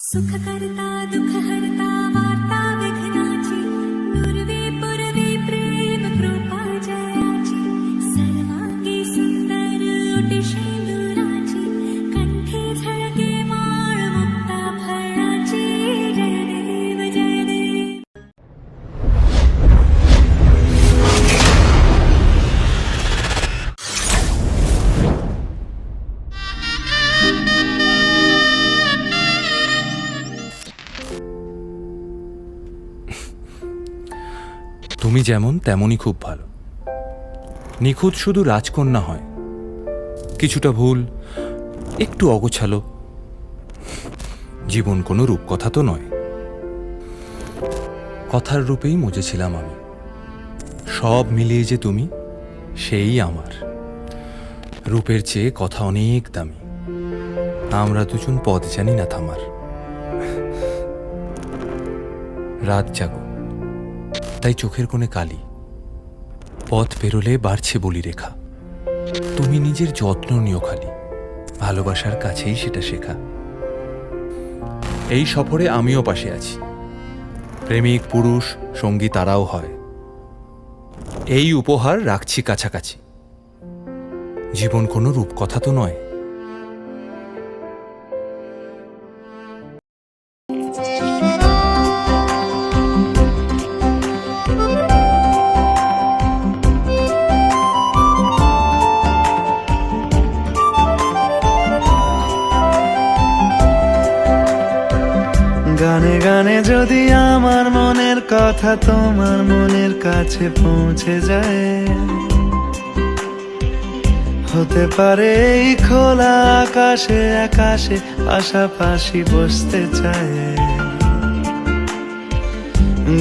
सुख करता दुख हरता वार्ता विघ्नाची नुरवी पुरवी प्रेम कृपा जयाची सर्वांगी सुंदर ओटी शेंदुराची कंठी झळके माळ मुक्ता फळाची जय देव जय देव। তুমি যেমন তেমনই খুব ভালো। নিখুঁত শুধু রাজকন্যা হয়, কিছুটা ভুল, একটু অগোছালো। জীবন কোনো রূপকথা তো নয়, কথার রূপেই মজেছিলাম আমি। সব মিলিয়ে যে তুমি, সেই আমার। রূপের চেয়ে কথা অনেক দামি, আমরা দুজন পথ জানি না থামার। রাত জাগো, তাই চোখের কোণে কালি, পথ পেরোলে বাড়ছে বলি রেখা। তুমি নিজের যত্ন নিও খালি, ভালোবাসার কাছেই সেটা শেখা। এই সফরে আমিও পাশে আছি, প্রেমিক পুরুষ সঙ্গী তারাও হয়। এই উপহার রাখছি কাছাকাছি, জীবন কোনো রূপকথা তো নয়। গানে গানে যদি আমার মনের কথা তোমার মনের কাছে পৌঁছে যায়, হতে পারে এই খোলা আকাশে আকাশে পাশাপাশি বসতে চায়।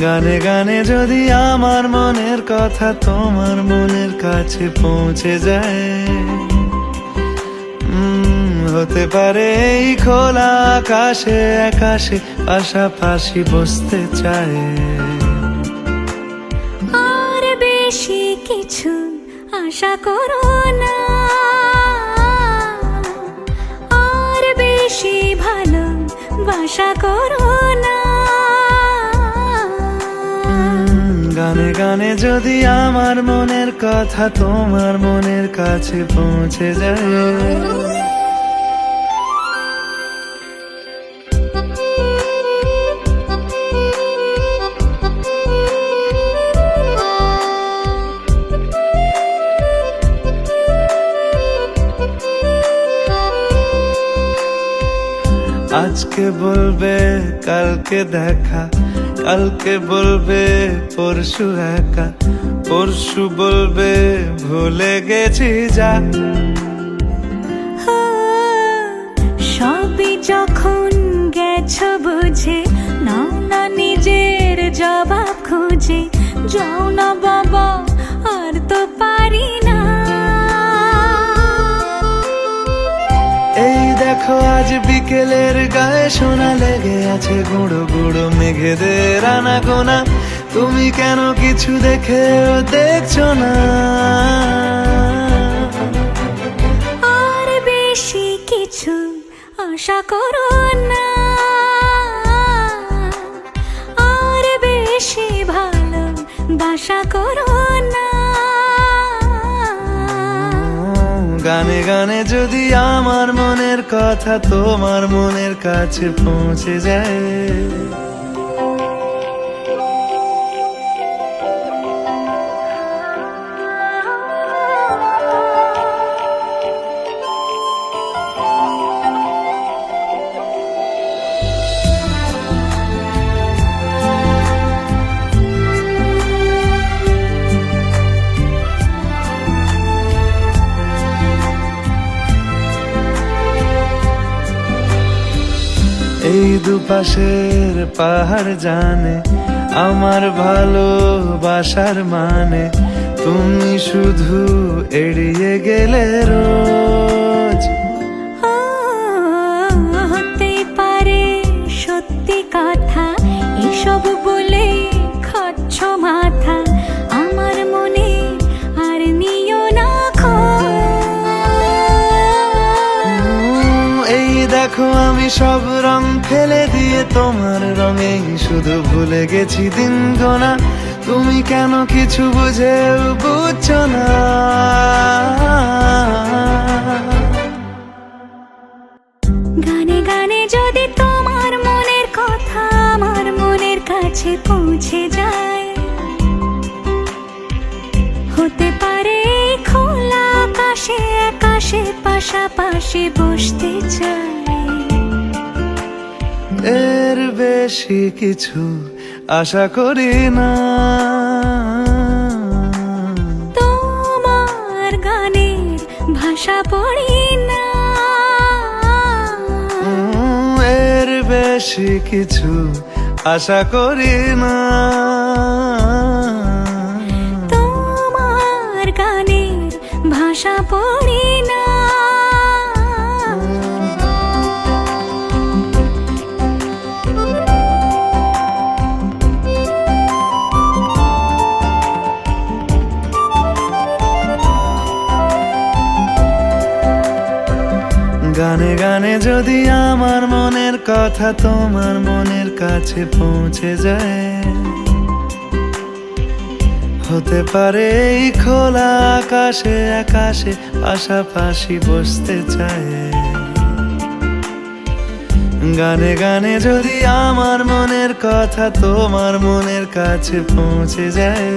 গানে গানে যদি আমার মনের কথা তোমার মনের কাছে পৌঁছে যায়, হতে পারে এই খোলা আকাশে আকাশে পাশাপাশি বসতে চায়। আর বেশি কিছু আশা করো না, আর বেশি ভালো বাসা করো না। গানে গানে যদি আমার মনের কথা তোমার মনের কাছে পৌঁছে যায়। আজকে বলবে কালকে দেখা, কালকে বলবে পরশু একা, পরশু বলবে ভুলে গেছি যা। সবই যখন গেছো বুঝে, নাও না নিজের জবাব খুঁজে। যাও না বাবা, আর তো পারি না। এই দেখো আজ বিকেলের গায়ে সোনা লেগে আছে গুঁড়ো গুঁড়ো মেঘেদের আনাগোনা। তুমি কেন কিছু দেখেও দেখছো না? আর বেশি কিছু আশা করো না, আর বেশি ভালো বাসা করো না। গানে গানে যদি আমার মনের কথা তোমার মনের কাছে পৌঁছে যায়। এই দুপাশের পাহাড় জানে আমার ভালোবাসার মানে, তুমি শুধু এড়িয়ে গেলে রোজ। হতে পারে সত্যি কথা, এসব বলে খাচ্ছ মাথা। আমার মনে আর নিও না খোঁজ। এই দেখো আমি সব রং ফেলে দিয়ে তোমার রঙেই শুধু ভুলে গেছি দিন গোনা। তুমি কেন কিছু বুঝেও বুঝছো না? গানে গানে যদি তোমার মনের কথা আমার মনের কাছে পৌঁছে যায়, হতে পারে এই খোলা আকাশে আকাশে পাশাপাশি বসতে চাই। এর বেশি কিছু আশা করি না। তোমার গানের ভাষা পড়ি না। এর বেশি কিছু আশা করি না। তোমার গানের ভাষা পড়ি না। গানে গানে যদি আমার মনের কথা তোমার মনের কাছে পৌঁছে যায়, হতে পারে এই খোলা আকাশে আকাশে পাশাপাশি বসতে চায়। গানে গানে যদি আমার মনের কথা তোমার মনের কাছে পৌঁছে যায়।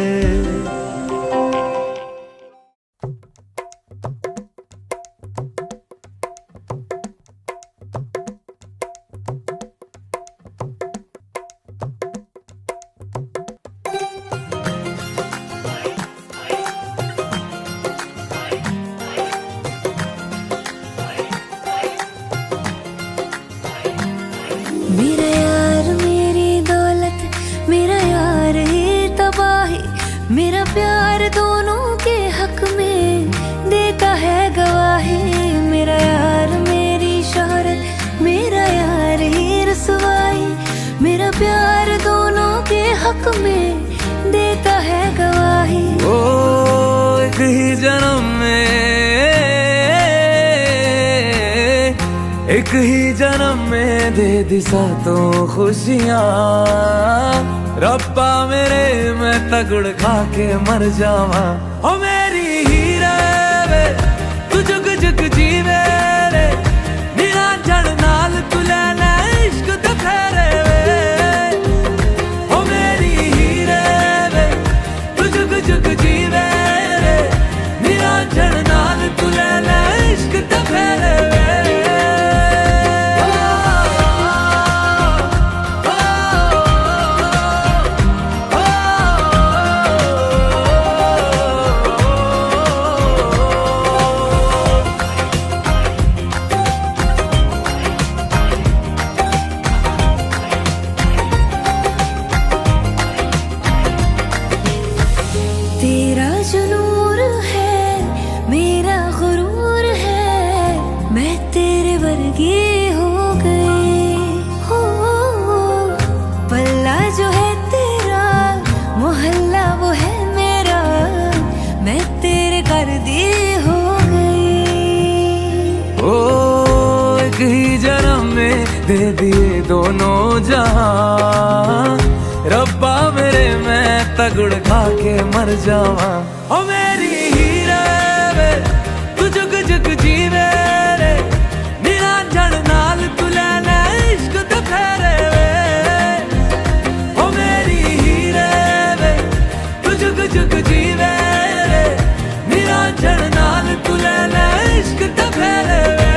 मेरा यार मेरी दौलत, मेरा यार ही तबाही, मेरा प्यार दोनों के हक में देता है गवाही। मेरा यार मेरी शोहरत, मेरा यार ही रसवाई, मेरा प्यार दोनों के हक में देता है गवाही। ओ एक ही जन्म में, एक ही जन्म में दे दी सातों खुशियाँ। रब्बा मेरे मैं तगड़ खा के मर जावा। ओ मेरी हीरे वे तू जुग जुग जीवे रे, निरा जड़ नाल तू लेना इश्क तो फेरे वे। ओ मेरी हीरे वे तू जुग जुग जीवे रे, निरा जड़ नाल तू लेना इश्क तो फेरे वे। तेरा जो नूर है मेरा गुरूर है, मैं तेरे वर्गी हो गई हो। पल्ला जो है तेरा मोहल्ला वो है मेरा, मैं तेरे कर दी हो गई। ओ एक ही जन्म में दे दिए दोनों जहां। रब्बा मेरे मैं तगड़ खा के मर जावा। ओ मेरी हीरे वे तू जुग जुग जीवे रे, निरा जड़ नाल तू लेना इश्क तो फेरे वे। ओ मेरी हीरे वे तू जुग जुग जीवे रे, निरा जड़ नाल तू लेना इश्क तो फेरे वे।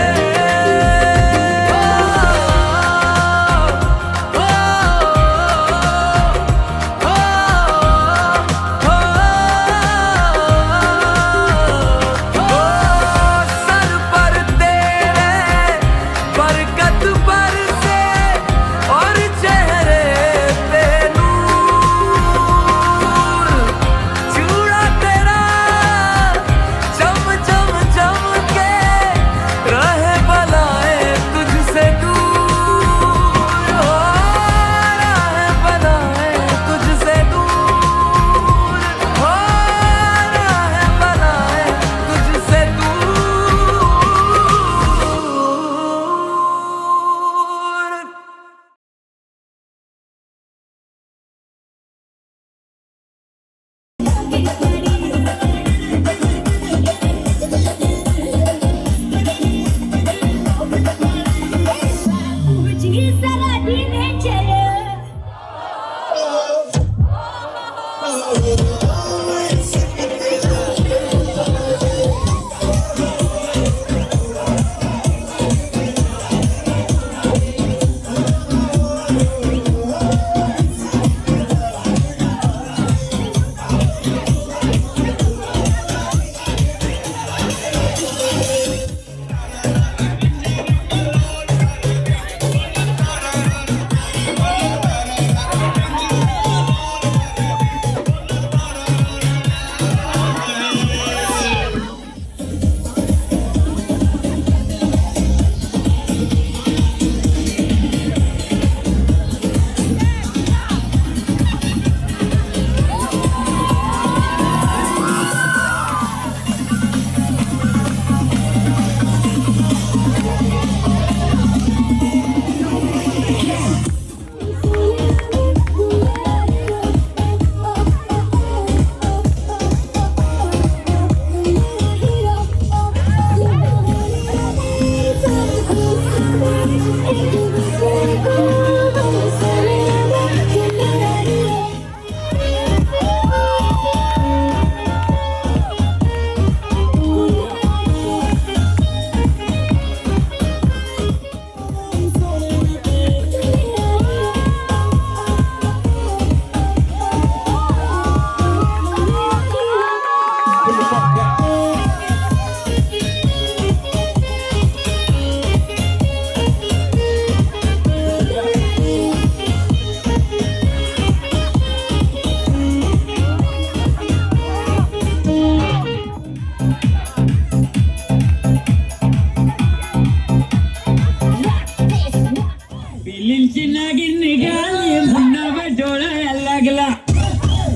बिलींची नागिन निघाली म्हणा डोळ्या लागला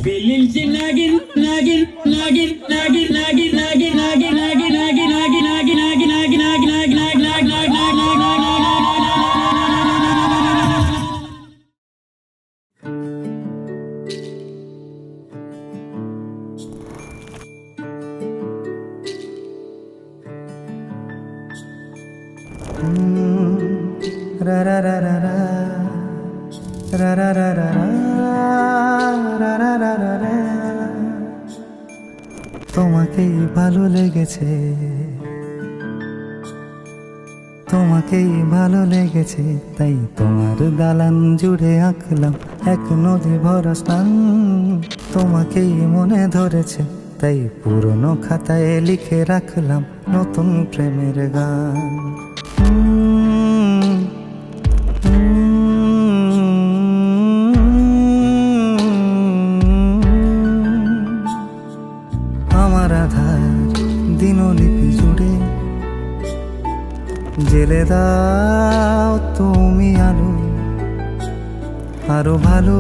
बिलींची नागिन नागिन नागिन नागिन नागिन नागिन नागिन नागिन नागिन नागिन नागिन नागिन नागिन नागिन नागिन नागिन नागिन ra ra ra ra ra ra ra ra ra ra ra ra ra ra তোমাকেই ভালো লেগেছে তোমাকেই ভালো লেগেছে তাই তোমার দালান জুড়ে আঁকলাম এক নদী ভরা স্নান তোমাকেই মনে ধরেছে তাই পুরনো খাতায় লিখে রাখলাম নতুন প্রেমের গান আমার আধার দিনলিপি জুড়ে জেলে দাও তুমি আলো আরো ভালো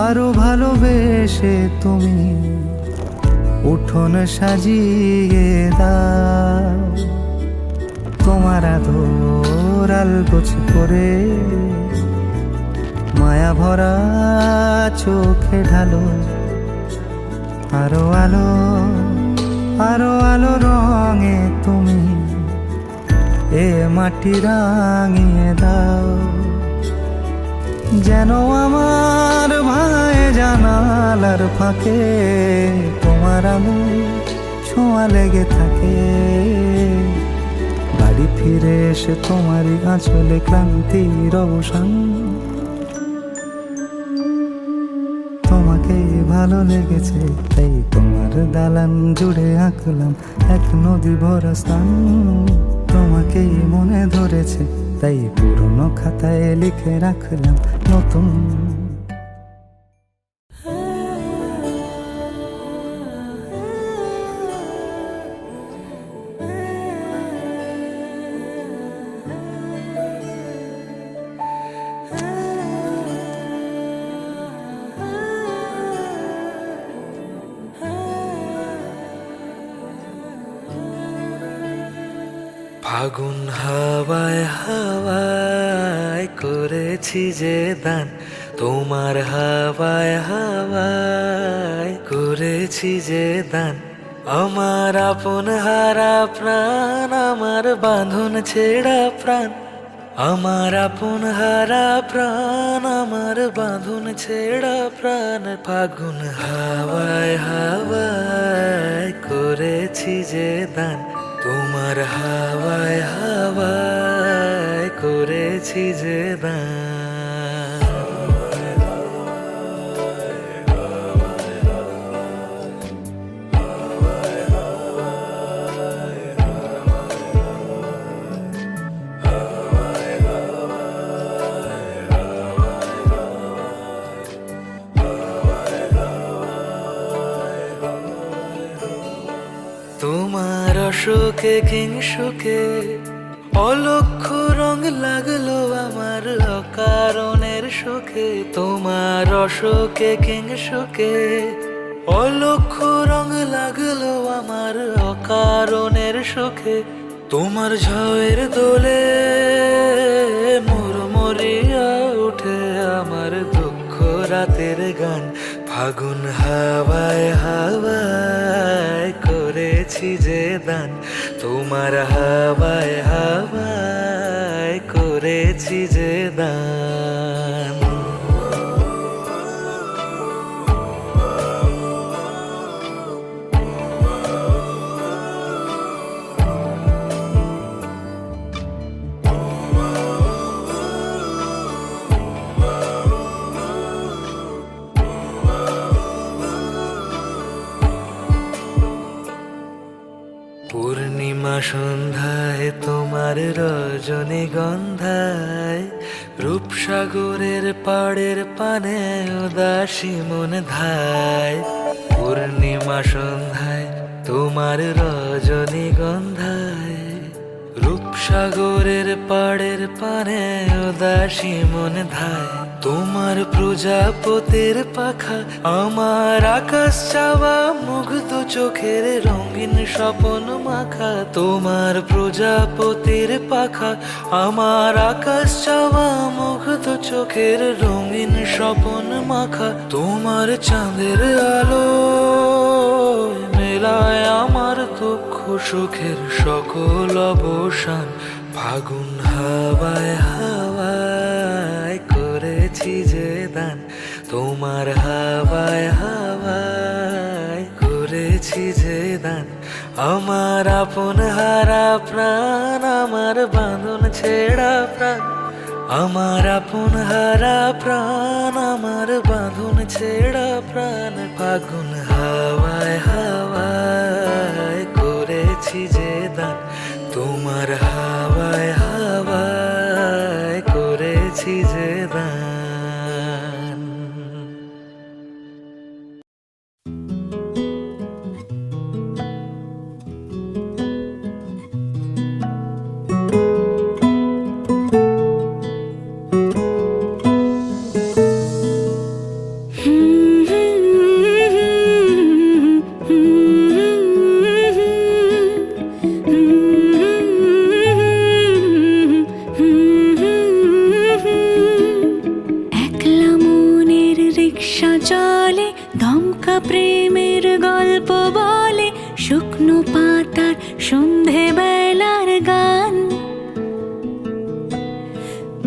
আরো ভালোবেসে তুমি উঠোন সাজিয়ে দাও তোমার আদর আলগোছ করে মায়া ভরা চোখে ঢালো আরো আলো আরো আলো রঙে তুমি এ মাটি রাঙিয়ে দাও যেন আমার ভাই জানালার ফাঁকে তোমার আলো ছোঁয়া লেগে থাকে বাড়ি ফিরে এসে তোমারই আঁচলে ক্লান্তির অবসান তোমাকেই ভালো লেগেছে তাই তোমার দালান জুড়ে আঁকলাম এক নদী ভরা স্থান তোমাকেই মনে ধরেছে তাই পুরনো খাতায় লিখে রাখলাম নতুন ফাগুন হাওয়ায় হাওয়ায় করে করেছি যে দান তোমার হাওয়ায় হাওয়ায় করেছি যে দান আমার আপন হারা প্রাণ আমার বাঁধন ছেড়া প্রাণ আমার আপন হারা প্রাণ আমার বাঁধন ছেড়া প্রাণ ফাগুন হাওয়ায় হাওয়ায় করেছি যে দান তোমার হাওয়ায় হাওয়ায় করেছি যে দান তোমার অশোকে কিংসুকে অলক্ষ রং লাগলো আমার অকারণের সুখে তোমার অশোকে কিংসুকে অলক্ষ রং লাগলো আমার অকারণের সুখে তোমার ঝড়ের দোলে মরিয়া উঠে আমার দুঃখ রাতের গান ফাগুন হাওয়ায় হাওয়ায় করেছি যে দান তোমার হাওয়ায় হাওয়ায় করেছি যে দান পূর্ণিমা সন্ধ্যায় তোমার রজনীগন্ধায় রূপসাগরের পাড়ের পানে উদাসী মন ধায় পূর্ণিমা সন্ধ্যায় তোমার রজনীগন্ধায় রূপসাগরের পাড়ের পানে উদাসী মন ধায় তোমার প্রজাপতির পাখা আমার আকাশ চাওয়া মুগ্ধ চোখের রঙিন স্বপন মাখা তোমার প্রজাপতির পাখা আমার আকাশ চাওয়া মুগ্ধ চোখের রঙিন স্বপন মাখা তোমার চাঁদের আলো মেলায় আমার দুঃখ সুখের সকল অবসান ফাগুন হাওয়ায় হাওয়ায় করেছি যে দান তোমার হাওয়ায় হাওয়ায় করেছি যে দান আমার আপন হারা প্রাণ আমার বাঁধন ছেড়া প্রাণ আমার আপন হারা প্রাণ আমার বাঁধন ছেড়া প্রাণ ফাগুন হাওয়ায় হাওয়ায় করেছি যে দান তোমার হাওয়ায় হাওয়ায় করেছি যে দান একলা মনের রিক্সা চলে দমকা প্রেমের গল্প বলে শুকনো পাতার সন্ধে বেলার গান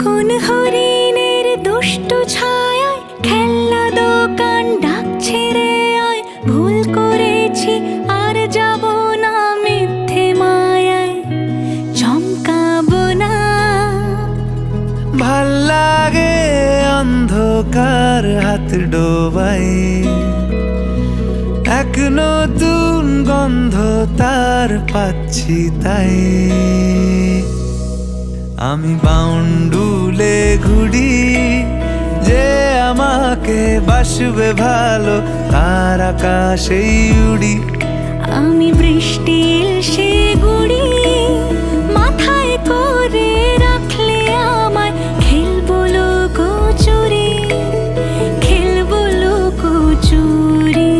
কোন হরিণের দুষ্ট ছায়ায় খেলনা দোকান ডাকছে রে আয় ভুল করেছি আর যাব না মিথ্যে মায়ায় চমকাবো না ভাল লাগে অন্ধকার হাত ডোবাই এক নতুন গন্ধ তার পাচ্ছি তাই আমি বাউন্ডুলে ঘুরি যে আমাকে বাসবে ভালো তার আকাশেই উড়ি আমি বৃষ্টি সে গুড়ি মাথায় করে রাখলে আমায় খেলবো লুকোচুরি খেলবো লুকোচুরি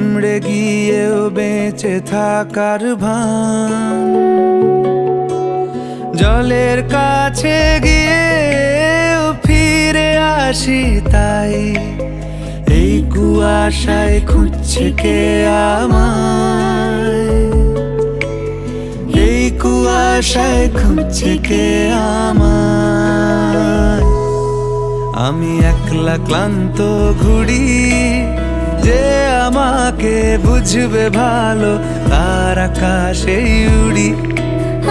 কামড়ে গিয়েও বেঁচে থাকার ভান, জলের কাছে গিয়েও ফিরে আসি তাই, এই কুয়াশায় খুঁজছে কে আমায়, এই কুয়াশায় খুঁজছে কে আমায়। আমি একলা ক্লান্ত ঘুরি, যে আমাকে বুঝবে ভালো তার আকাশেই উড়ি।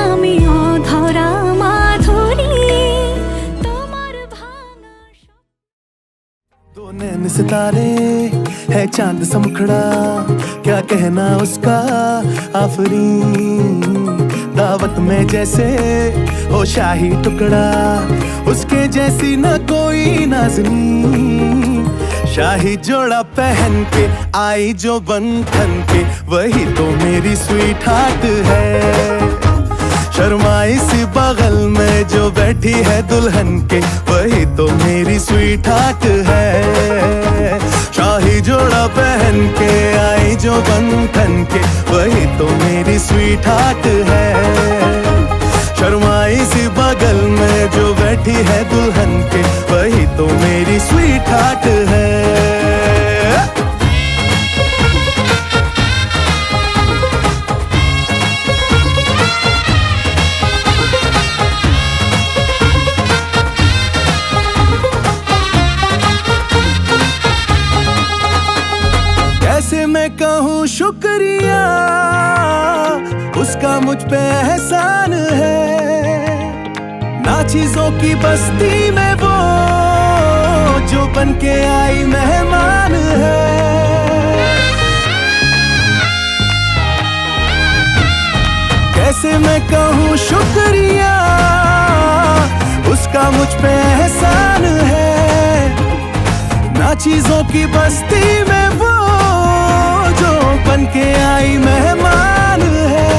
আমি অধরা মাধুরী তোমার ভাঙা दो नैन सितारे है चांद सा मुखड़ा, क्या कहना उसका आफरीन, दावत में जैसे हो शाही टुकड़ा, उसके जैसी न कोई नाज़नी, शाही जोड़ा पहन के आई जो बन ठन के, वही तो मेरी स्वीट हार्ट है। शर्माई सी बगल में जो बैठी है दुल्हन के, वही तो मेरी स्वीट हार्ट है। शाही जोड़ा पहन के आई जो बंधन के, वही तो मेरी स्वीट हार्ट है। शर्माई सी बगल में जो बैठी है दुल्हन के, वही तो मेरी स्वीट हार्ट है। कैसे मैं कहूँ शुक्रिया, उसका मुझ पे एहसान है, ना चीजों की बस्ती में वो जो बन के आई मेहमान है। कैसे मैं कहूँ शुक्रिया, उसका मुझ पे एहसान है, ना चीजों की बस्ती में वो जो बन के आई मेहमान है।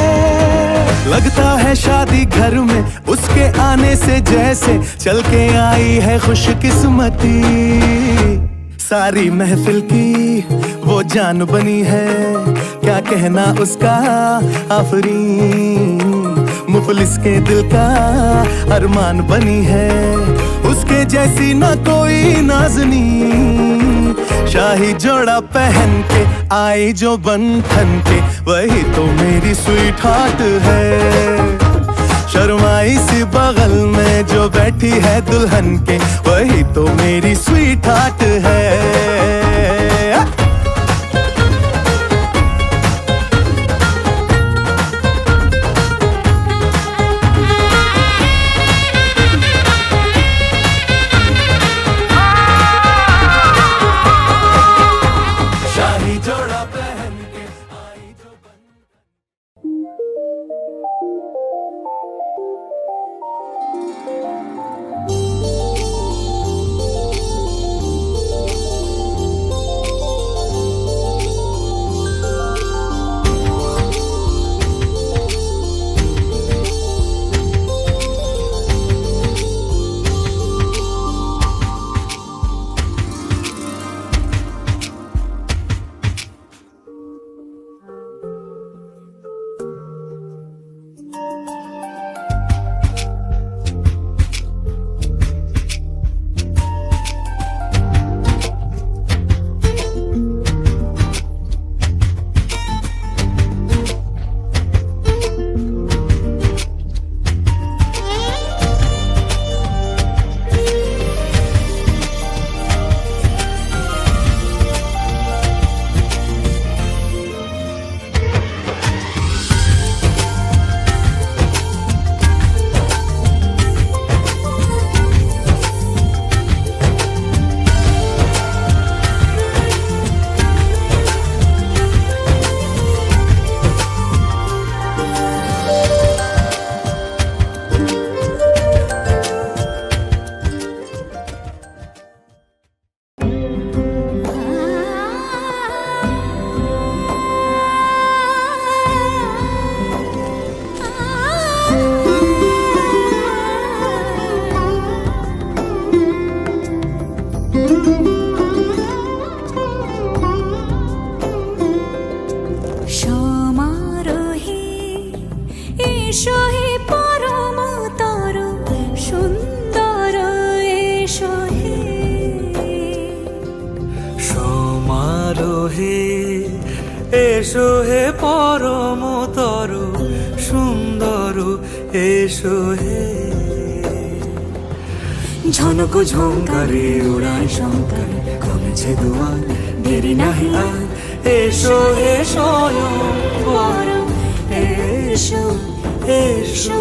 लगता है शादी घर में उसके आने से जैसे चल के आई है खुशकिस्मती, सारी महफिल की वो जान बनी है, क्या कहना उसका आफरीन, मुफलिस के दिल का अरमान बनी है, उसके जैसी ना कोई नाज़नी, शाही जोड़ा पहन के आई जो बंधन के, वही तो मेरी स्वीट हार्ट है। शर्माई सी बगल में जो बैठी है दुल्हन के, वही तो मेरी स्वीट हार्ट है। এসো হে পরম তর সুন্দর এসো হে সমারোহে এসো হে পরমতর সুন্দর এসো হে ঝনক ঝঙ্কারে উড়ায় শঙ্কর কমেছে দুয়ার দেরি নাহি আর এসো হে স্বয়ং বর এসো এসো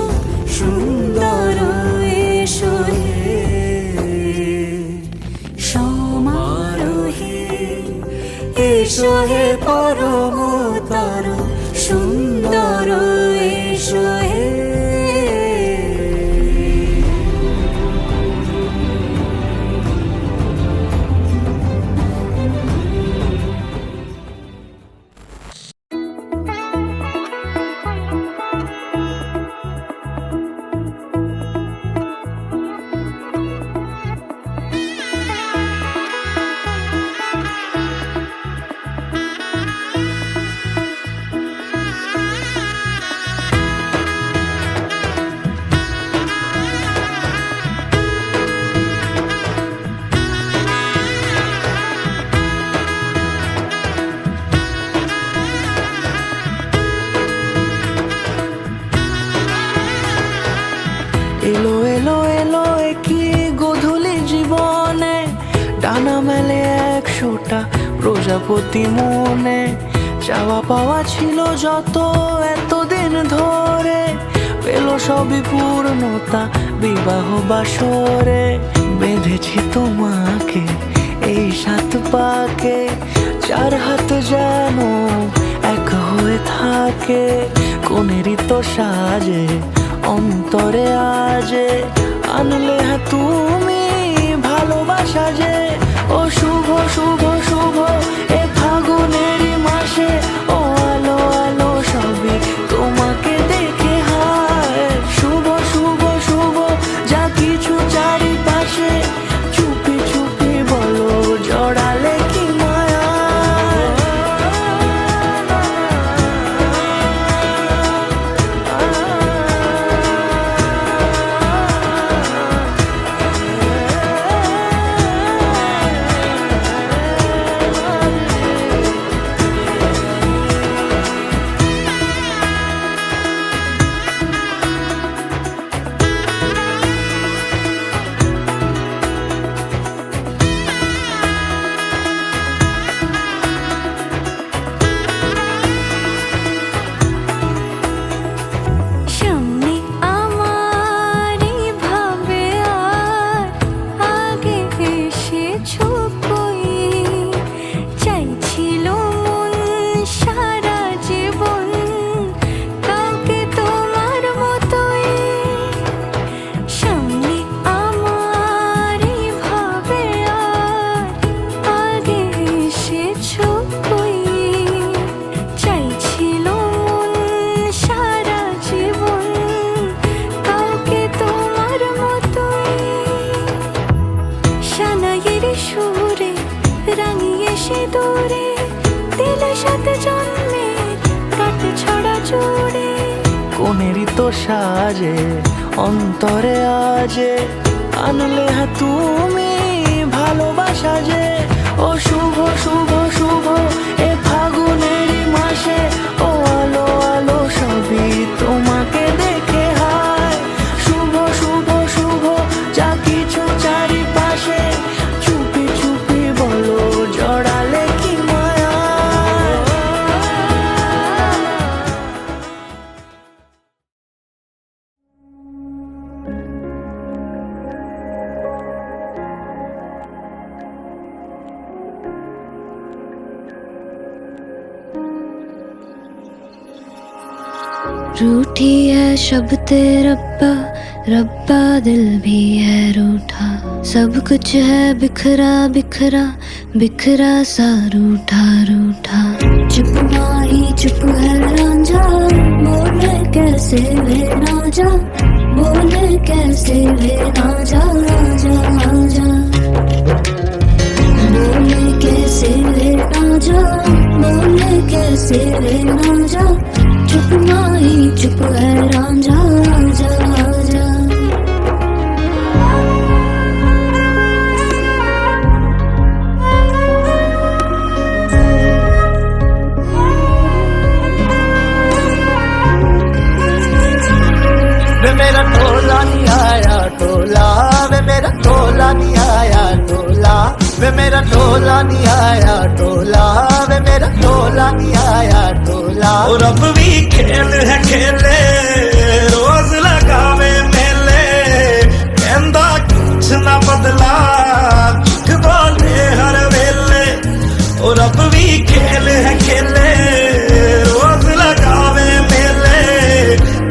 সুন্দর এসো হে সমারোহে এসো হে পরমতর সুন্দর এসো হে এলো এলো এলো কি গধূলি জীবনে ডানা মেলে 100টা প্রজাপতি মনে চাওয়া পাওয়া ছিল যত এতদিন ধরে পেল সবই পূর্ণতা বিবাহ বাসরে বেঁধেছি তোমাকে এই 7 পাকে 4 হাত যেন এক হয়ে থাকে কোনেরই তো সাজে অন্তরে আজে আনলে তুমি ভালোবাসা যে ও শুভ শুভ শুভ এ ফাগুনেরই মাসে ও আলো আলো সবই তোমাকে দেখে হায় শুভ শুভ শুভ যা কিছু চারিপাশে চুপি চুপি বলো জড়ালে কি মায়া সামনে আমারই ভাবে আর আগে এসেছো কই চাইছিল মন সারা জীবন কাউকে তোমার মতোই সামনে আমারই ভাবে আর আগে এসেছো কই চাইছিল মন সারা জীবন কাউকে তোমার মতোই সানাইয়ের সুরে রাঙিয়ে সে দূরে দিলে 7 জন্মের কাট ছড়া জুড়ে কোনেরই তো সাজে অন্তরে আজে আনলে তুমি ভালোবাসা যে ও শুভ শুভ শুভ এ ফাগুনেরই মাসে ও আলো আলো সবই তোমাকে দেখে হায় শুভ শুভ শুভ যা কিছু চারিপাশে চুপি চুপি বলো জড়ালে কি মায়া रूठी है शब्द रब्बा रब्बा दिल भी है रूठा सब कुछ है बिखरा बिखरा बिखरा सा रूठा रूठा चुप माही चुप है रांझा बोले कैसे वे राजा बोले कैसे वे राजा राजा राजा बोले कैसे वे राजा बोले कैसे वे राजा चुप माही चुप है रांझा जा जा वे मेरा टोला नहीं आया टोला, वे मेरा टोला नहीं आया टोला, वे मेरा टोला नहीं आया टोला, वे मेरा टोला नहीं आया टोला। और अब भी खेल है खेले रोज लगावे मेले, कहंदा कुछ ना बदला झूठ बोले हर वेले। और अब भी खेल है खेले रोज लगावे मेले,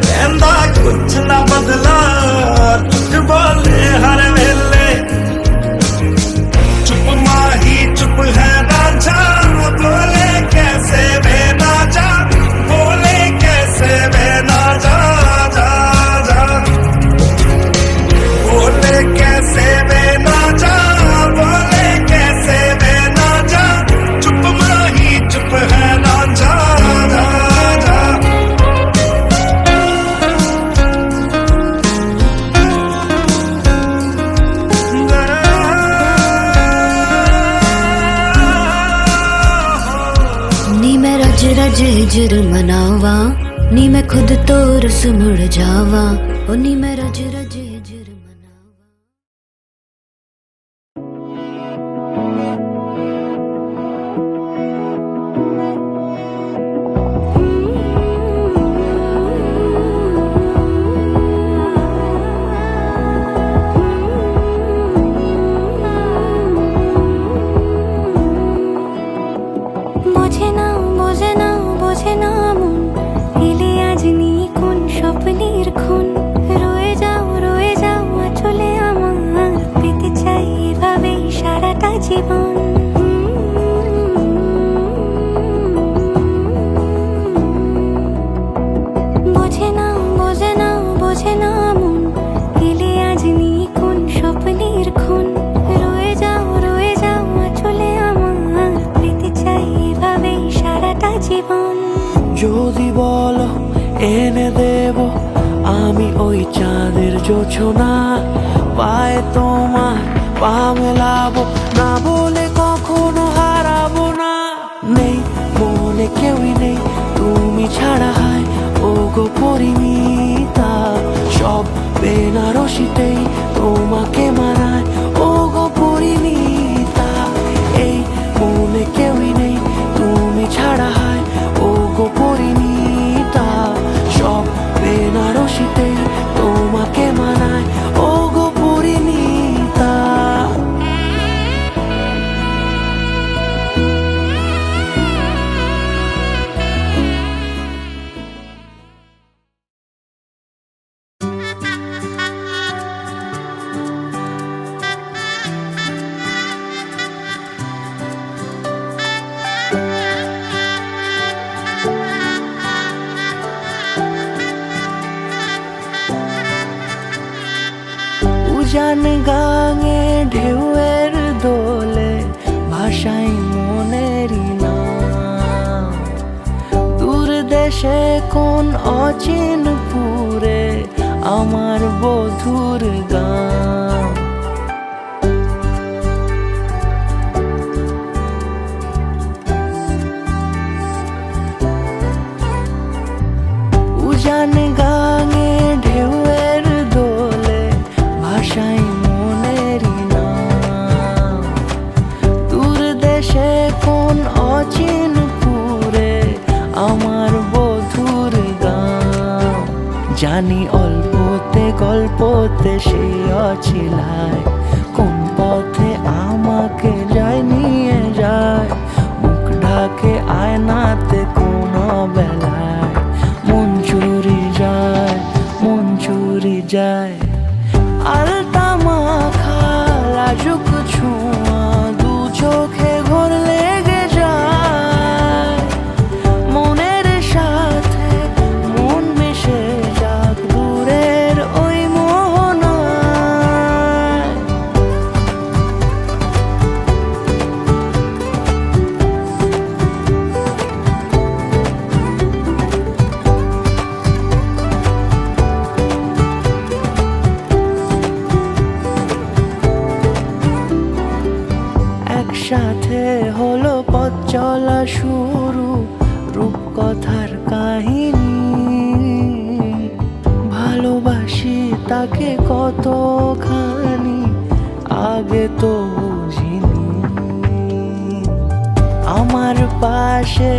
कहंदा कुछ ना बदला झूठ बोले हर वेले। चुप माही चुप है रांझा, बोले कैसे वे ना जा, बोले कैसे वे ना जा जा जा, बोले कैसे वे ना जा, बोले कैसे वे ना जा। चुप माही चुप है रांझा जा जा। नी मैं रज रज हिजर मनावा, नी मैं खुद तो रस मुड़ जावा, ओ नी मैं रज रज हिजर मनावा। বোঝে না বোঝে না বোঝে না মন, এলে আজ নিয়ে কোন স্বপ্নের খুন। রয়ে যাও চলে আমার, পেতে চাই এভাবেই সারাটা জীবন। বোঝে না বোঝে না বোঝে না মন, এলে আজ নিয়ে কোন স্বপ্নের খুন। রয়ে যাও চলে আমার, পেতে চাই এভাবেই সারাটা জীবন। যদি বলো এনে দেব আমি ওই চাঁদের জোছনা, পায়ে তোমার পা মেলাবো, না বলে কখনো হারাবো না। নেই মনে কেউই নেই তুমি ছাড়া, হায় ও গো পরিমিতা, সব বেনারসিতেই তোমাকে মানায় ও গো পরিমিতা। এই মনে কেউই নেই তুমি ছাড়া, হায় ও গো পরিমিতা, সব বেনারসিতেই তোমাকে মানায় ও গো পরিমিতা। উজান গাঙে ঢেউয়ের দোলে ভাষাই মনেরই নাম, দূর দেশে কোন অচিন পুরে আমার বধুর গান। উজান গাঙে ঢেউয়ের দোলে ভাষাই মনেরই নাম, দূর দেশে কোন অচিন পুরে আমার বধুর গান। জানি অল্পতে গল্পতে সে অছিলায়, কোন পথে আমাকে যায় নিয়ে যায়, মুখ ঢাকে আয়নাতে কোন বেলায় মন চুরি যায়। আলতা মাখা লাজুক ছোঁয়া দু চোখে ঘোর লেগে যায়, মনের সাথে মন মিশে যাক দূরের ওই মোহনায়। থাকে কতখানি আগে তো বুঝিনি। আমার পাশে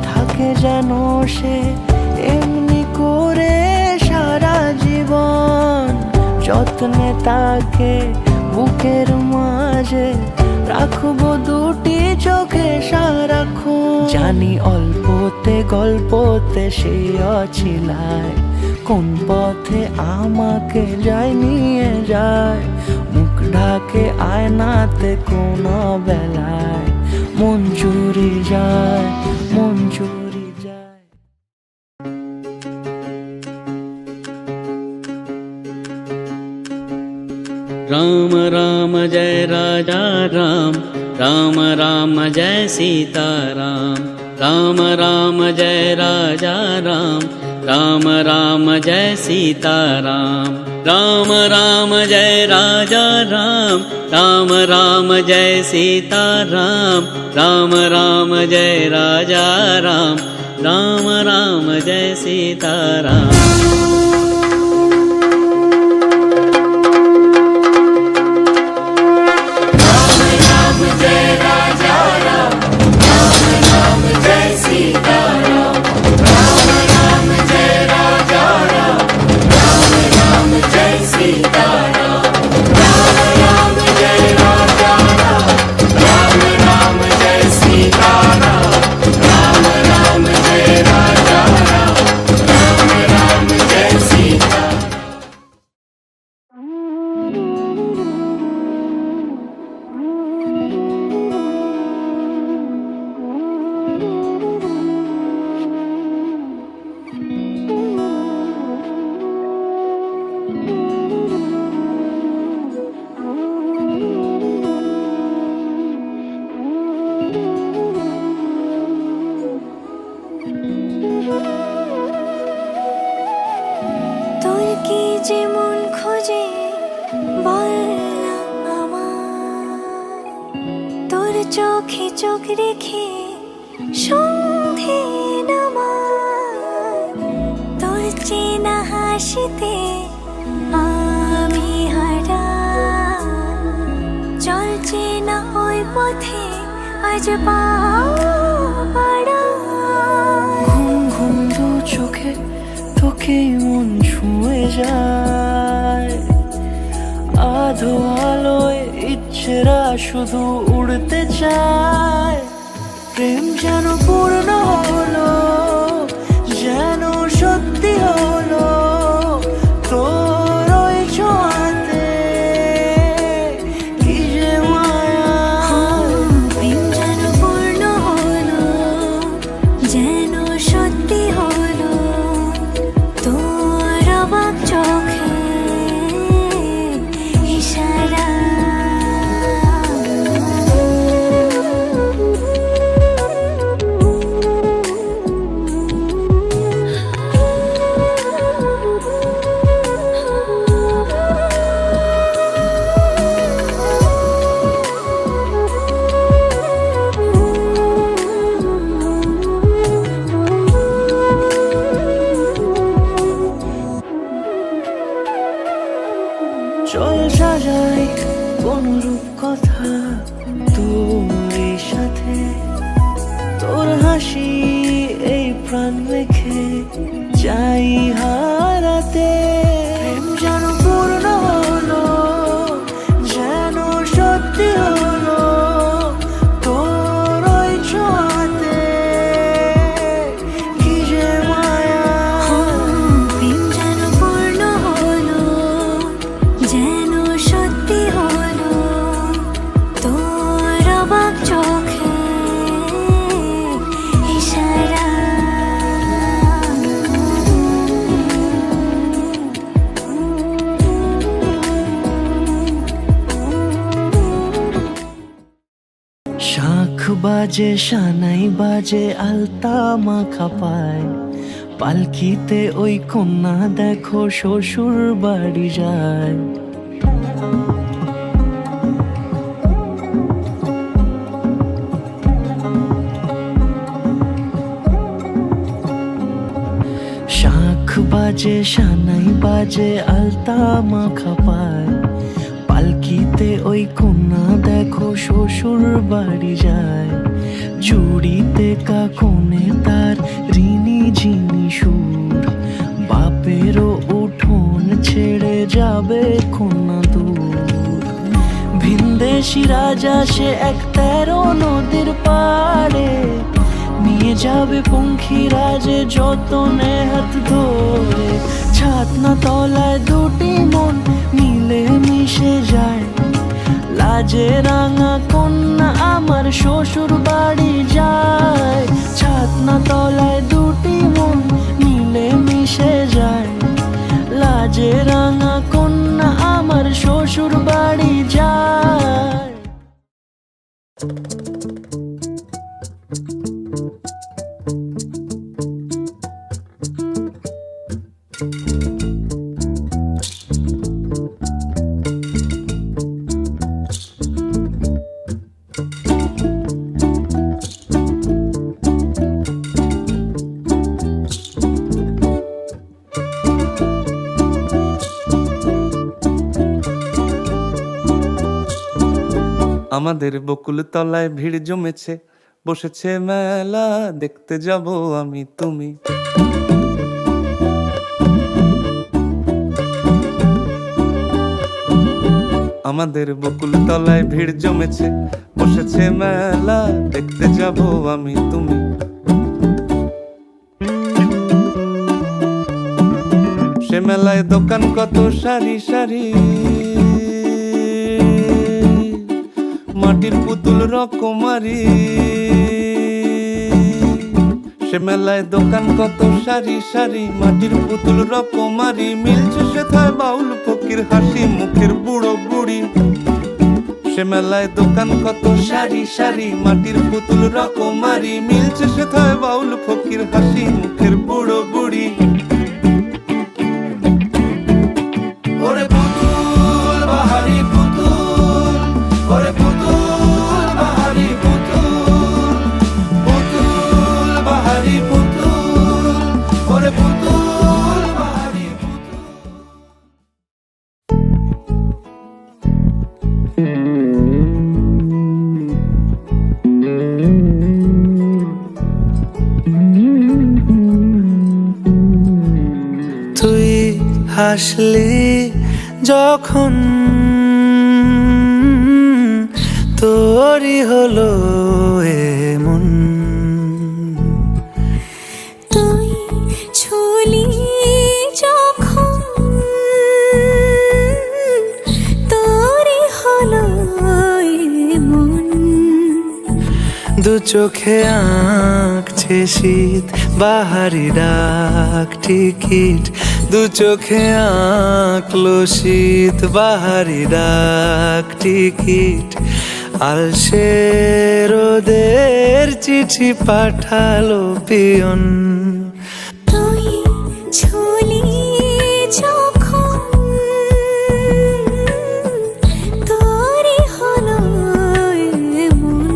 থাকে যেন সে এমনি করে সারা জীবন, যত্নে তাকে বুকের মাঝে রাখবো দুটি চোখে সারাক্ষণ। জানি অল্পতে গল্পতে সে অছিলায়, কোন পথে আমাকে যায় নিয়ে যায়। মুখ ঢাকে আয়নাতে কোন বেলায় মন চুরি যায়, মন চুরি যায়। राम राम जय राजा राम, राम राम जय सीता राम। राम राम जय राजा राम, राम राम जय सीता राम। राम राम जय राजा राम, राम राम जय सीता राम। राम राम जय राजा राम, राम राम जय सीता राम। তোর কি যেমন খোঁজে বললাম আমার, তোর চোখে চোখ রেখে সন্ধে নামার। তোর চেনা হাসিতে আমি হারা, চল চেনা ওই পথে আজ পাড়া। ঘুম ঘুম দু চোখে তোকে মন ছুঁয়ে যায়, আধো আলোয় ইচ্ছেরা শুধু উড়তে চায়। প্রেম যেন পূর্ণ হলো, যেন সত্যি হলো তোর ওই ছোঁয়াতে, কি যে মায়া। প্রেম যেন পূর্ণ হলো, যেন সত্যি হলো তোর অবাক চোখে ইশারা। চল সাজাই কোন রূপ কথা তোর সাথে, তোর হাসি এই প্রাণ রেখে চাই হারাতে। প্রেম যেন পূর্ণ হলো, যেন সত্যি হলো তোর ওই ছোঁয়াতে, কি যে মায়া। প্রেম যেন পূর্ণ হলো, যেন সত্যি হলো তোর অবাক চোখে ইশারা। শাখ বাজে সানাই বাজে আলতা মাখা পায়, পালকিতে ওই কন্যা দেখো শ্বশুর বাড়ি যায়। শাখ বাজে সানাই বাজে আলতা মাখা পায়, পালকিতে ওই কন্যা দেখো শ্বশুর বাড়ি যায়। চুড়িতে কাকনে তার ঋণী ঝিনি সুর, বাপেরও উঠোন ছেড়ে যাবে কন্যা দূর। ভিনদেশি রাজা সে এক 13 নদীর পাড়ে, নিয়ে যাবে পঙ্খিরাজে যতনে হাত ধরে। ছাতনা তলায় দুটি মন মিলে মিশে যায়, লাজে রাঙা কন্যা আমার শ্বশুর বাড়ি যায়। ছাতনা তলায় দুটি মন মিলে মিশে যায়, লাজে রাঙা কন্যা আমার শ্বশুর বাড়ি যায়। আমাদের বকুল তলায় ভিড় জমেছে, বসেছে মেলা, দেখতে যাব আমি তুমি। আমাদের বকুল তলায় ভিড় জমেছে, বসেছে মেলা, দেখতে যাব আমি তুমি। সে মেলায় দোকান কত সারি সারি, মাটির পুতুল রকমারি। সে মেলায় দোকান কত সারি সারি, মাটির পুতুল রকমারি। মিলছে সেথায় বাউল ফকির হাসি মুখের বুড়ো বুড়ি। সে মেলায় দোকান কত সারি সারি, মাটির পুতুল রকমারি। মিলছে সেথায় বাউল ফকির হাসি মুখের বুড়ো বুড়ি। ওরে পুতুল বাহারি পুতুল, ওরে পুতুল বাহারি পুতুল, পুতুল বাহারি পুতুল, ওরে পুতুল বাহারি পুতুল। তুই হাসলি যখন তোরই হলো এমন, তুই ছুলি যখন তোরই হলো মন। দু চোখে আঁকছে শীত বাহারি ডাক টিকিট, দু চোখে আঁকলো শীত বাহারি ডাক টিকিট। আলসে রোদের চিঠি পাঠালো পিয়ন, তুই ছুলি যখন তোরই হলো মন।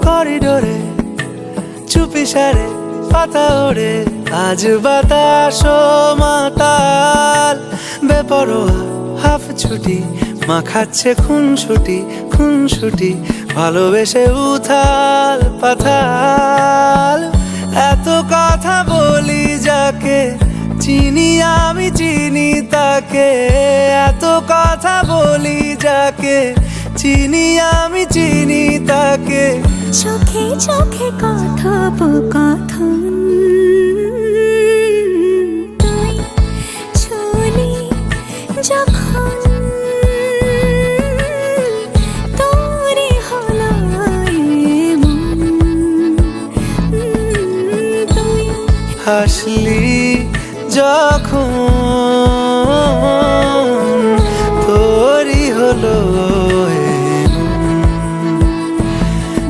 করিডোরে চুপি সারে পাতা ওড়ে, আজ বাতাস মাতাল বেপরোয়া হাফ ছুটি, মাখাচ্ছে খুন ছুটি ভালোবেসে উথাল পাথাল। এত কথা বলি যাকে চিনি আমি চিনি তাকে, এত কথা বলি যাকে চিনি আমি চিনি তাকে। চোখে চোখে কথোপকথন, তুই ছুলি আসলি যখন তোরই হলো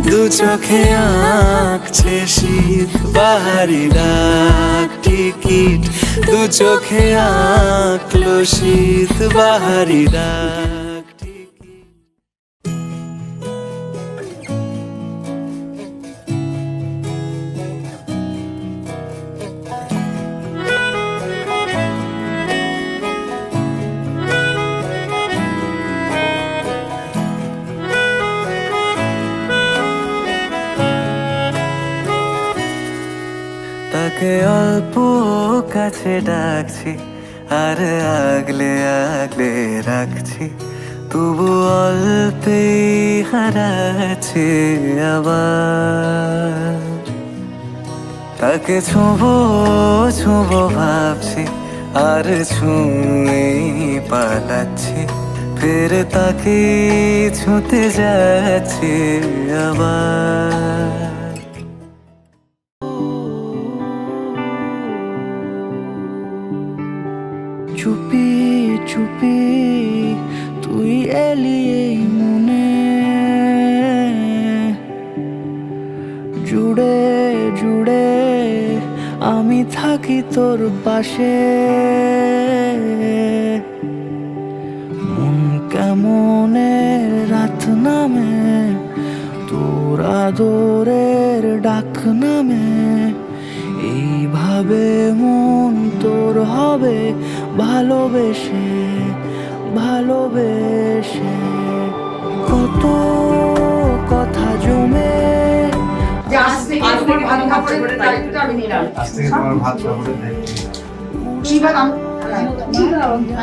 দু চোখে আঁকছে শীত বাহারি ডাক টিকিট দু চোখে আঁকলো শীত বাহারি ডাক টিকিট তাকে অল্প কাছে ডাকছি আর আগলে আগলে রাখছি তবু অল্পেই হারাচ্ছে আবার তাকে ছোঁবো ছোঁবো ভাবছি আর ছুঁয়ে পালাচ্ছি ফের তাকে ছুঁতে যাচ্ছে আবার চুপি চুপি তুই এলি এই মনে জুড়ে জুড়ে আমি থাকি তোর পাশে মন কেমনের রাত নামে তোর আদরের ডাক নামে এইভাবে মন তোর হবে ভালোবেসে ভালোবেসে কত কথা জমে আজ থেকে তোমার ভাত খাবারের দায়িত্ব আমি নিলাম। কি ভাত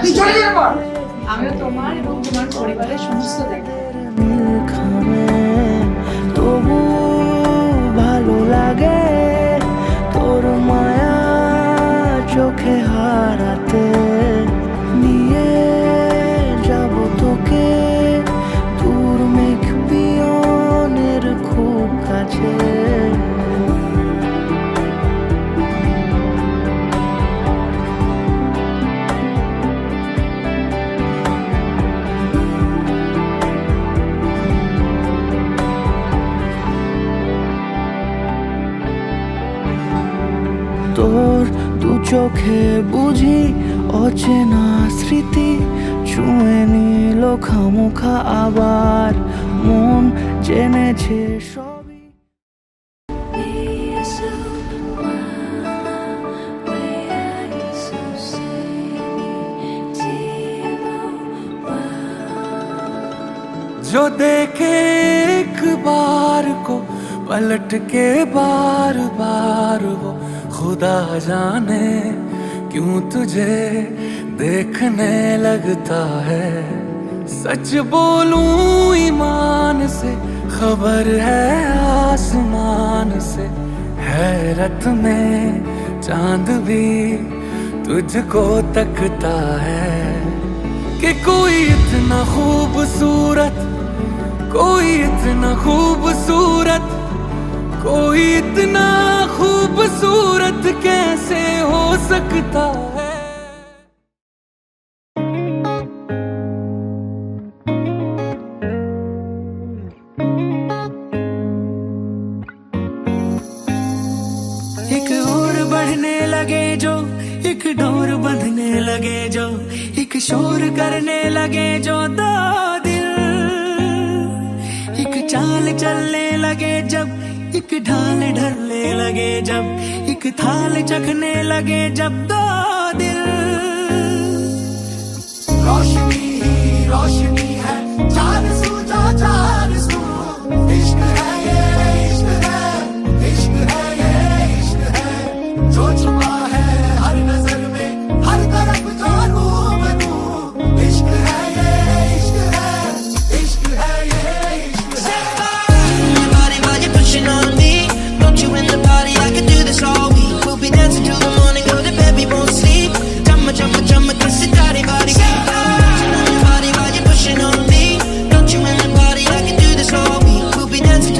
তুই চলে যাবে বল। আমিও তোমার এবং তোমার পরিবারের সমস্ত দায়িত্ব নীলখামে তবু ভালো লাগে তোর মায়া চোখে হারাতে নিয়ে যাব তোকে তোর মেঘ পিয়নের খুব কাছে তোর দু চোখে বুঝি অচেনা স্মৃতি ছুঁয়ে নিল খামোখা আবার মন জেনেছে সবই जो देखे एक बार को पलट के बार बार वो खुदा जाने क्यों तुझे देखने लगता है सच बोलूं ईमान से खबर है आसमान से हैरत में चांद भी तुझको तकता है कि कोई इतना खूबसूरत कोई इतना खूबसूरत कोई इतना खूबसूरत कैसे हो सकता है एक और बढ़ने लगे जो एक डोर बंधने लगे जो एक शोर करने लगे जो दो दिल एक चाल चलने लगे जब एक ढाल ढलने लगे जब एक थाल चखने लगे जब दो दिल रोशनी ही रोशनी है चार सू जा चार सू इश्क है ये इश्क है इश्क है ये इश्क है जो छुपा है हर नजर में हर तरफ जो रूबरू इश्क है ये इश्क है इश्क है ये इश्क है Pushing on me, don't you in the party? I could do this all week. We'll be dancing till the morning, go to bed, we won't sleep. Jumma, jumma, jumma, kiss it, daddy, body. Pushing on the party while you're pushing on me. Don't you in the party? I could do this all week. We'll be dancing.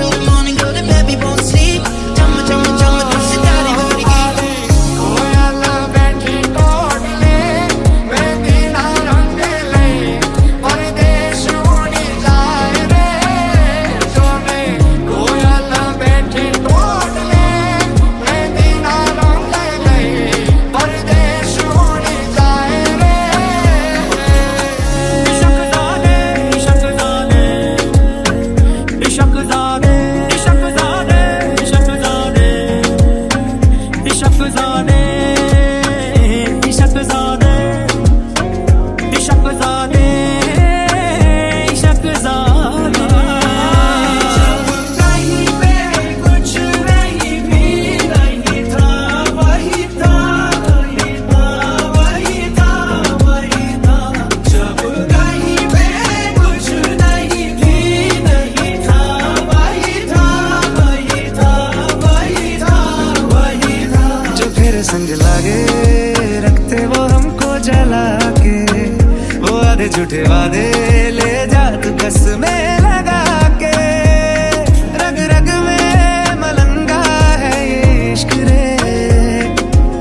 झूठे वादे ले जा तू कसमें लगा के, रग रग में मलंगा है ये इश्क रे,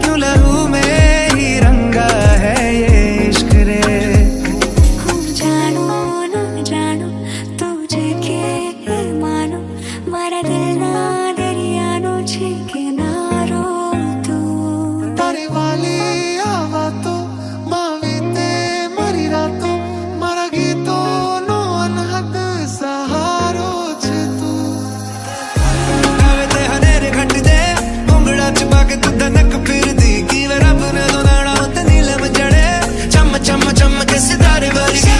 क्यों लहू में ही रंगा है ये इश्क रे। जानो ना जानो तुझे के मानो मारा दिल ना दरियानो छे किनारो तू तारे वाली आवातो मावीते मरी रातो मारा गीतो नो अनहद सहारो छे तू। आवे ते हनेरे घट दे उंगड़ा चुपा के तू दनक फिर दी की वे रब ने दोनाड़ा ते नीलम जड़े, चम चम चम के सितारे वर्गी।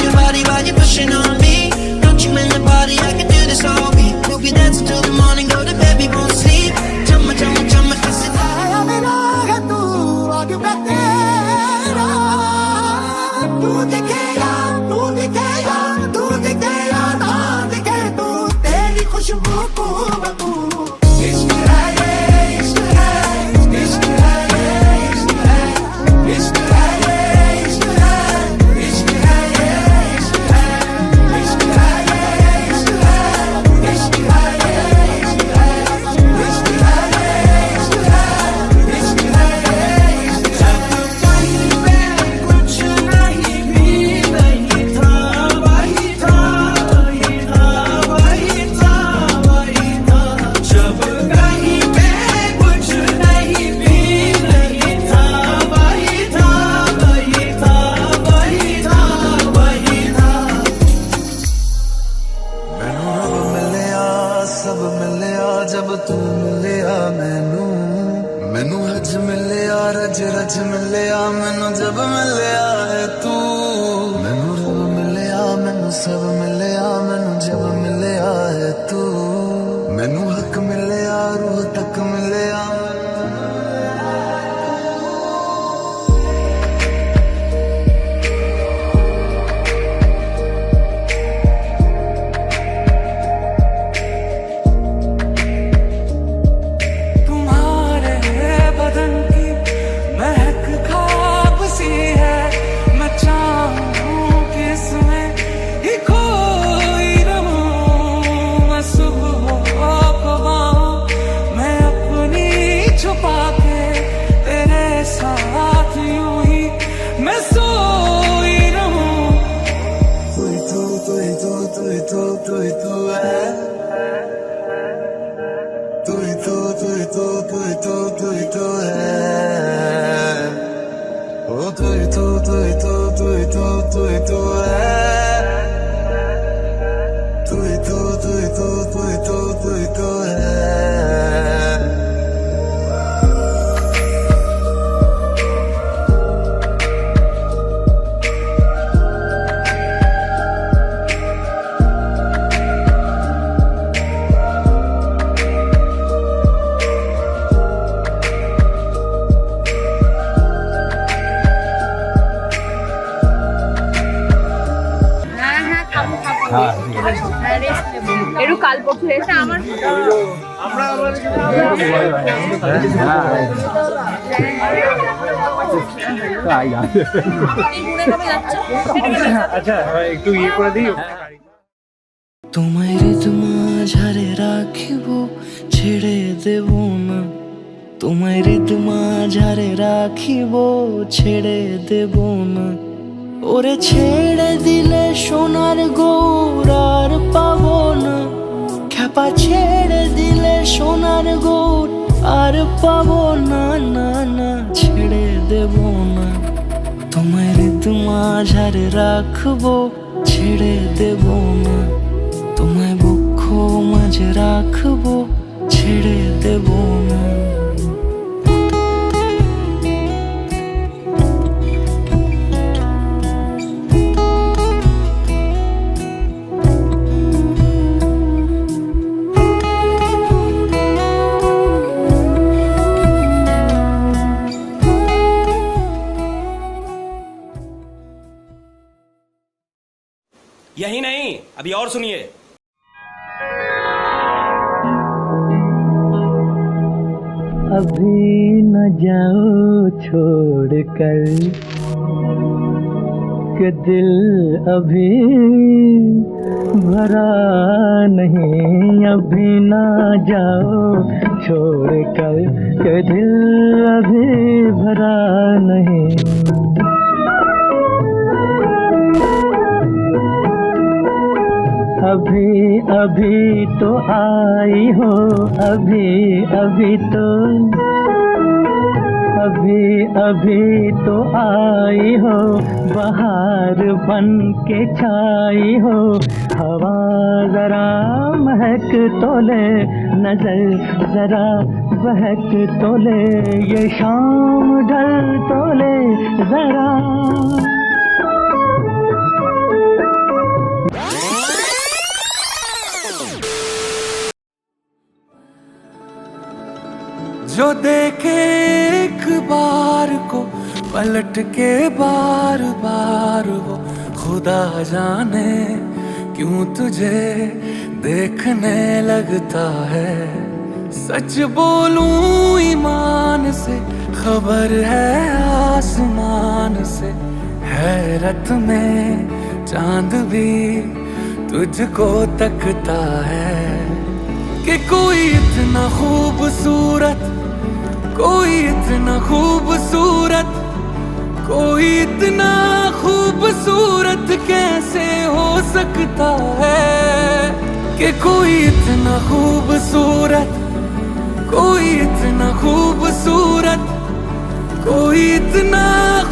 Your body while you're pushing on me. Don't you in the body, I can do this all week. We'll be dancing till the morning, go to bed, we won't sleep. Chumma, chumma, chumma, kiss it. आया मेरा है तू आगे मैं तेरा, तू दिखेगा ना दिखे तू, तेरी खुशबू को बबू। इश्क है ये इश्क है, इश्क है ये इश्क है, इश्क है ये इश्क है, इश्क है ये इश्क है, इश्क है ये इश्क है, इश्क है ये इश्क है, इश्क है ये इश्क है, इश्क है ये इश्क है। कहीं पे कुछ नहीं भी नहीं था, वही था, वही था, वही था, वही था। जब कहीं पे कुछ नहीं भी नहीं था, वही था, वही था, वही था, वही था। मैनू रब मिलिया सब मिलिया जब तू मिलिया मैनू, मैनू हज मिलिया रज रज मिलिया मैनू जब मिलिया है तू। मैनू रब मिलिया मैनू सब मिलिया मैनू जब मिलिया है तू, मैनू हक मिलिया रूह तक मिलिया। तुम्हारे बदन की महक खाब सी है, मैं चाहूं कि इसमें ही खोई रहूं। मैं सुबह को बाहों मैं अपनी छुपा के तेरे साथ यूं ही मैं सोई रहूं। तू ही तू, तू ही तू, तू ही तू, तू ही तू है। तू ही तू, तू ही तू, तू ही तू, तू ही तू है। ओ तू ही तू, तू ही तू, तू ही तू, तू ही तू है। तू ही तू, तू ही तू, तू ही तू, तू ही तू है। একটু কাল পরশু এসে আমার তোমায় ঋতুমা ঝাড়ে রাখিব ছেড়ে দেব না, তোমায় ঋতুমা ঝাড়ে রাখিব ছেড়ে দেব না। ওরে ছেড়ে দিলে সোনার গৌর আর পাবো না, খ্যাপা ছেড়ে দিলে সোনার গৌর আর পাবো না, না না ছেড়ে দেব না। তোমায় ঋতুমা ঝাড়ে রাখবো ছেড়ে দেব না, তোমায় বক্ষ মাঝে রাখবো ছেড়ে দেব না। यही नहीं, अभी और सुनिए। अभी न जाओ छोड़ कर, कि दिल अभी भरा नहीं, अभी ना जाओ छोड़ कर कि दिल अभी भरा नहीं। अभी अभी तो आई हो, अभी अभी तो, अभी अभी तो आई हो, बहार बन के छाई हो। हवा जरा महक तो ले, नजर जरा बहक तो ले, ये शाम ढल तो ले जरा। जो देखे एक बार को पलट के बार बार वो, खुदा जाने क्यों तुझे देखने लगता है। सच बोलूं ईमान से, खबर है आसमान से, हैरत में चांद भी तुझको तकता है कि कोई इतना खूबसूरत, कोई इतना खूबसूरत, कोई इतना खूबसूरत कैसे हो सकता है कि कोई इतना खूबसूरत, कोई इतना खूबसूरत, कोई इतना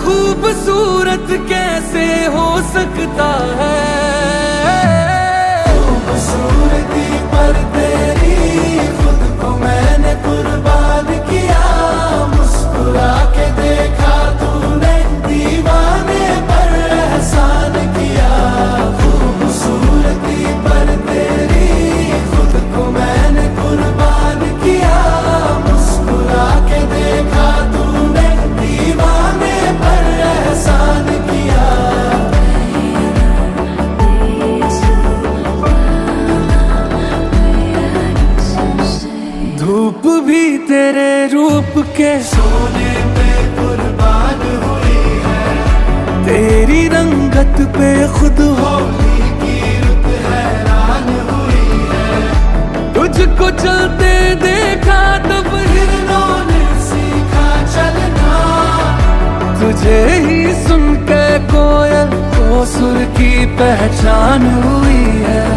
खूबसूरत कैसे हो सकता है। खूबसूरती पर तेरी खुद को मैंने कुर्बान किया, मुस्कुरा के देखा तूने, दीवाने पर एहसान किया। खूबसूरती पर तेरी खुद को मैंने कुर्बान किया, मुस्कुरा के देखा तूने, दीवाने पर एहसान किया। धूप भी तेरे रूप के सोने पे कुर्बान हुई है, तेरी रंगत पे खुद होली की रुत हैरान हुई है। तुझको चलते देखा तब हिरनों ने सीखा चलना, तुझे ही सुन के कोयल को सुर की पहचान हुई है।